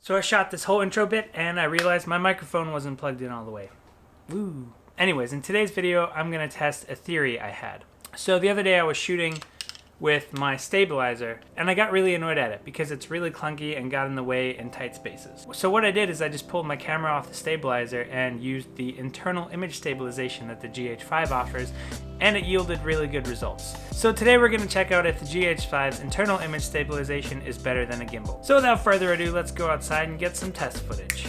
So I shot this whole intro bit and I realized my microphone wasn't plugged in all the way. Woo. Anyways, in today's video, I'm going to test a theory I had. So the other day I was shooting with my stabilizer and I got really annoyed at it because it's really clunky and got in the way in tight spaces. So what I did is I just pulled my camera off the stabilizer and used the internal image stabilization that the Gh5 offers, and it yielded really good results. So today we're going to check out if the Gh5's internal image stabilization is better than a gimbal. So without further ado, let's go outside and get some test footage.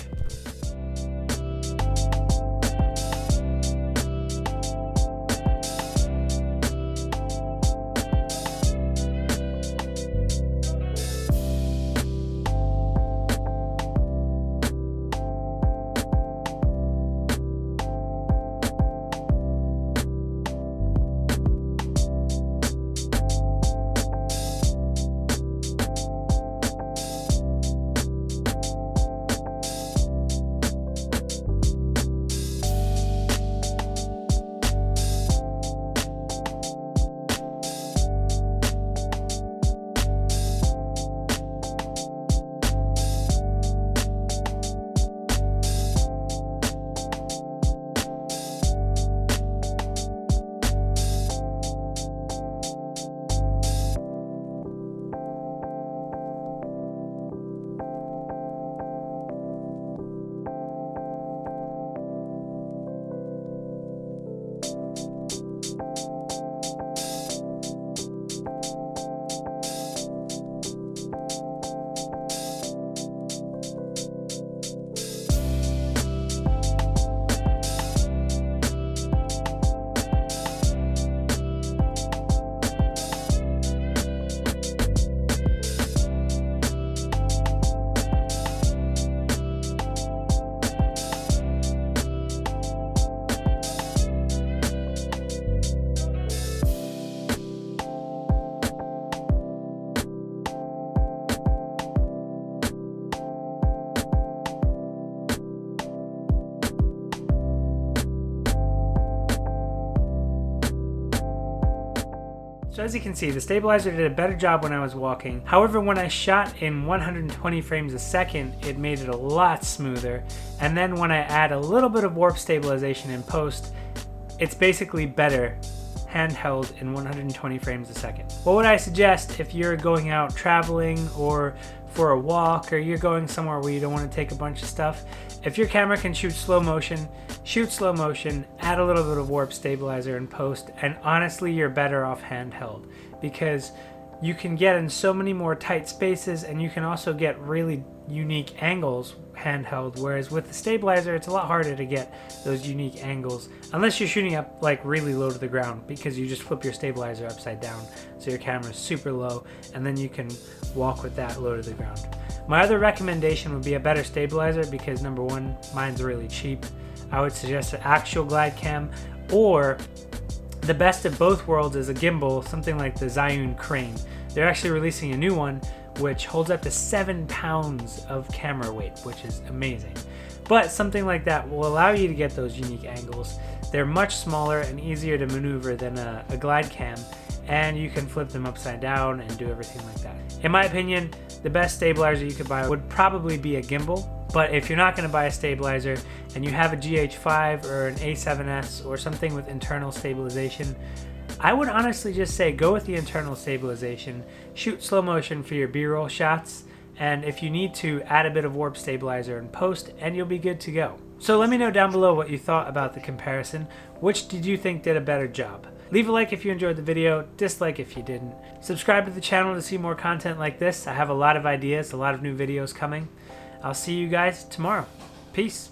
So as you can see, the stabilizer did a better job when I was walking. However, when I shot in 120 frames a second, it made it a lot smoother. And then when I add a little bit of warp stabilization in post, it's basically better handheld in 120 frames a second. What would I suggest if you're going out traveling or for a walk, or you're going somewhere where you don't want to take a bunch of stuff? If your camera can shoot slow motion, add a little bit of warp stabilizer in post, and honestly you're better off handheld because you can get in so many more tight spaces and you can also get really unique angles handheld, whereas with the stabilizer it's a lot harder to get those unique angles unless you're shooting up like really low to the ground, because you just flip your stabilizer upside down so your camera is super low and then you can walk with that low to the ground. My other recommendation would be a better stabilizer because number one, mine's really cheap. I would suggest an actual GlideCam, or the best of both worlds is a gimbal, something like the Zhiyun Crane. They're actually releasing a new one which holds up to 7 pounds of camera weight, which is amazing. But something like that will allow you to get those unique angles. They're much smaller and easier to maneuver than a GlideCam, and you can flip them upside down and do everything like that. In my opinion, the best stabilizer you could buy would probably be a gimbal, but if you're not going to buy a stabilizer and you have a Gh5 or an A7S or something with internal stabilization, I would honestly just say go with the internal stabilization, shoot slow motion for your B-roll shots, and if you need to, add a bit of warp stabilizer in post and you'll be good to go. So let me know down below what you thought about the comparison. Which did you think did a better job? Leave a like if you enjoyed the video, dislike if you didn't. Subscribe to the channel to see more content like this. I have a lot of ideas, a lot of new videos coming. I'll see you guys tomorrow. Peace.